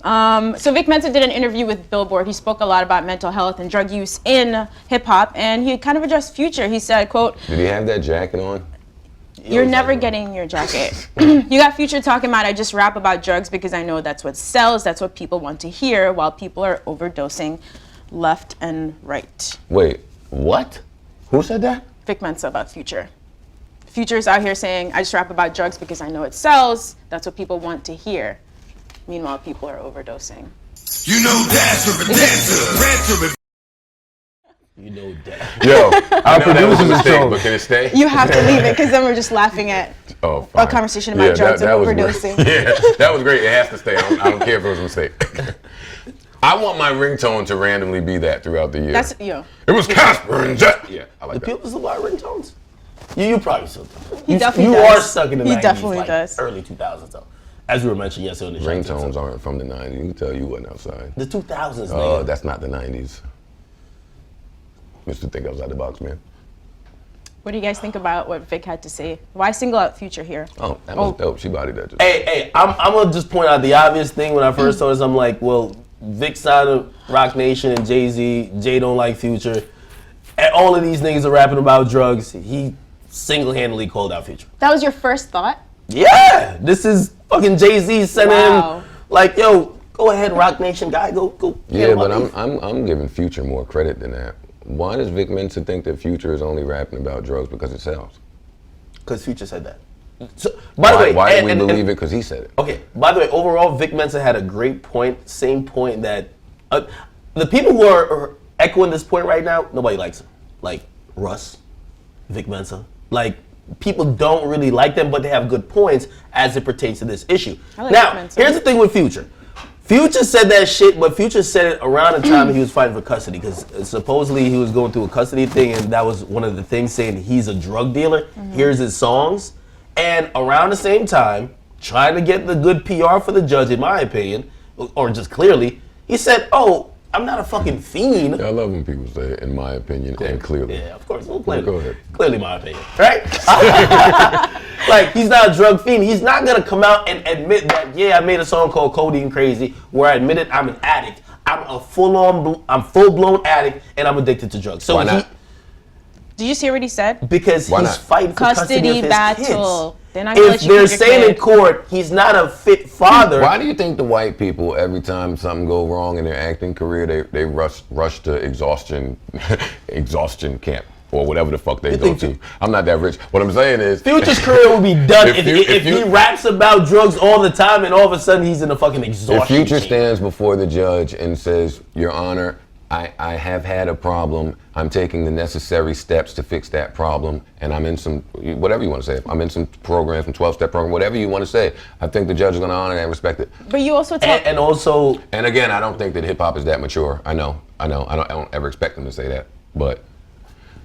So Vic Mensa did an interview with Billboard. He spoke a lot about mental health and drug use in hip-hop, and he kind of addressed Future. He said, quote, did he have that jacket on? You're never getting your jacket. You got Future talking about, I just rap about drugs because I know that's what sells, that's what people want to hear, while people are overdosing left and right. Wait, what? Who said that? Vic Mensa about Future. Future's out here saying, I just rap about drugs because I know it sells, that's what people want to hear. Meanwhile, people are overdosing. You know Dasher and Dancer, Prancer and... You know that. Yo, I know that was a mistake, but can it stay? You have to leave it because then we're just laughing at a conversation about drugs and overdosing. Yeah, that was great. It has to stay. I don't care if it was a mistake. I want my ringtone to randomly be that throughout the year. That's, yo. It was Casper and Jet. Yeah, I like the that. people still buy ringtones? You probably still do. He definitely does. You are stuck in the 90s. He definitely does. Early 2000s, though. As we were mentioning yesterday on the show. Ringtones aren't from the 90s. You can tell you wasn't outside. The 2000s, Oh, nigga. that's not the 90s. Mr. Think Outside the Box, man. What do you guys think about what Vic had to say? Why single out Future here? Oh, that was dope. She bodied that. Just Hey, I'm gonna just point out the obvious thing. When I first saw this, I'm like, well, Vic signed to Rock Nation and Jay-Z. Jay don't like Future. And all of these niggas are rapping about drugs. He single-handedly called out Future. That was your first thought? Yeah, this is fucking Jay-Z sending Wow. him like, yo, go ahead, Rock Nation guy, go. yeah, but I'm giving Future more credit than that. Why does Vic Mensa think that Future is only rapping about drugs because it sells? Because Future said that. So, by the way, why do we believe it? Because he said it. Okay, by the way, overall, Vic Mensa had a great point. Same point that the people who are echoing this point right now, nobody likes him. Like Russ, Vic Mensa. Like, people don't really like them, but they have good points as it pertains to this issue. Like now, here's the thing with Future. Future said that shit, but Future said it around the time he was fighting for custody, because supposedly he was going through a custody thing, and that was one of the things saying he's a drug dealer. Here's his songs. And around the same time, trying to get the good PR for the judge, in my opinion, or just clearly, he said, oh, I'm not a fucking fiend. I love when people say it, in my opinion, and clearly. Yeah, of course. Well, clearly, go ahead. Clearly my opinion, right? Like, he's not a drug fiend. He's not going to come out and admit that, yeah, I made a song called Codeine Crazy where I admitted I'm an addict. I'm full-blown addict, and I'm addicted to drugs. So why not? Did you see what he said? Because he's fighting for custody of his battle. kids. They're not gonna If let you they're keep your saying in kid. court he's not a fit father. Why do you think the white people, every time something go wrong in their acting career, they rush to exhaustion camp or whatever the fuck they go to? I'm not that rich. What I'm saying is, Future's career would be done if he raps about drugs all the time and all of a sudden he's in a fucking exhaustion. If Future stands before the judge and says, Your Honor, I have had a problem. I'm taking the necessary steps to fix that problem, and I'm in some, whatever you want to say. I'm in some program, some 12-step program, whatever you want to say. I think the judge is going to honor that and respect it. But you also And again, I don't think that hip hop is that mature. I know. I don't ever expect them to say that, but.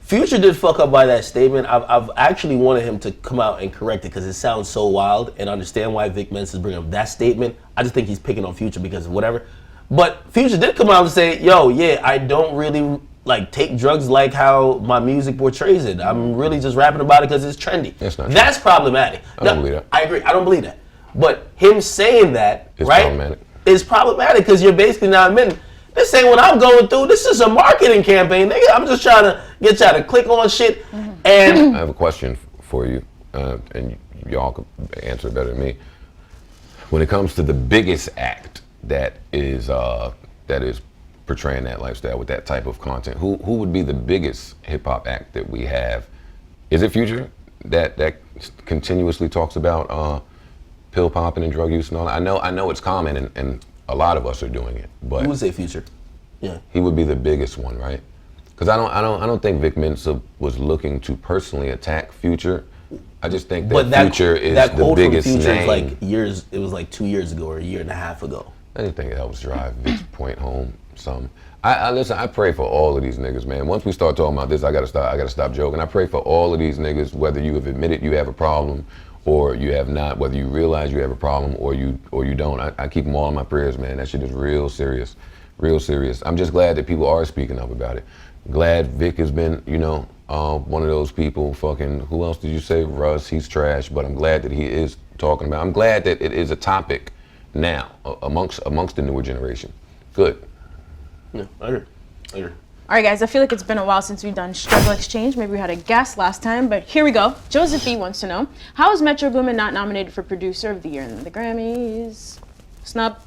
Future did fuck up by that statement. I've actually wanted him to come out and correct it because it sounds so wild, and understand why Vic Mensa is bringing up that statement. I just think he's picking on Future because of whatever. But Future did come out and say, yo, yeah, I don't really like take drugs like how my music portrays it. I'm really just rapping about it because it's trendy. That's problematic. I don't believe that. I agree. I don't believe that. But him saying that, it's right, problematic. Is problematic because you're basically now admitting, this ain't what I'm going through. This is a marketing campaign, nigga. I'm just trying to get y'all to click on shit. And I have a question for you, and y'all could answer it better than me. When it comes to the biggest act that is portraying that lifestyle with that type of content, who would be the biggest hip hop act that we have? Is it Future that continuously talks about pill popping and drug use and all that? I know it's common and a lot of us are doing it, but who would say Future? Yeah, he would be the biggest one, right? Because I don't think Vic Mensa was looking to personally attack Future. I just think that Future is the biggest name. It was like 2 years ago or a year and a half ago. I just think it helps drive Vic's point home some. Listen, I pray for all of these niggas, man. Once we start talking about this, I gotta stop joking. I pray for all of these niggas, whether you have admitted you have a problem or you have not, whether you realize you have a problem or you don't. I keep them all in my prayers, man. That shit is real serious, real serious. I'm just glad that people are speaking up about it. Glad Vic has been, one of those people. Fucking, who else did you say? Russ, he's trash, but I'm glad that he is talking about it. I'm glad that it is a topic now amongst the newer generation. Good. Yeah, I agree. All right, guys, I feel like it's been a while since we've done Struggle Exchange. Maybe we had a guest last time, but here we go. Joseph E. wants to know, how is Metro Boomin not nominated for Producer of the Year in the Grammys? Snub.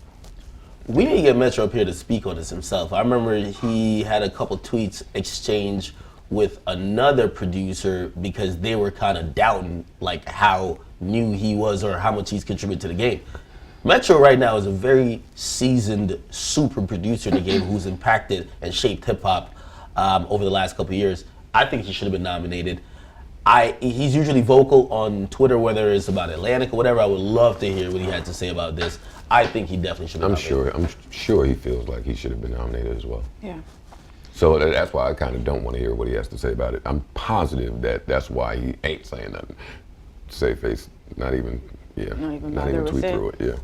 We need to get Metro up here to speak on this himself. I remember he had a couple tweets exchange with another producer because they were kind of doubting like how new he was or how much he's contributed to the game. Metro right now is a very seasoned super producer in the game who's impacted and shaped hip hop over the last couple of years. I think he should have been nominated. He's usually vocal on Twitter, whether it's about Atlantic or whatever. I would love to hear what he had to say about this. I think he definitely should have been nominated. I'm sure he feels like he should have been nominated as well. Yeah. So that's why I kind of don't want to hear what he has to say about it. I'm positive that's why he ain't saying nothing. Save face, not even tweet through it, yeah.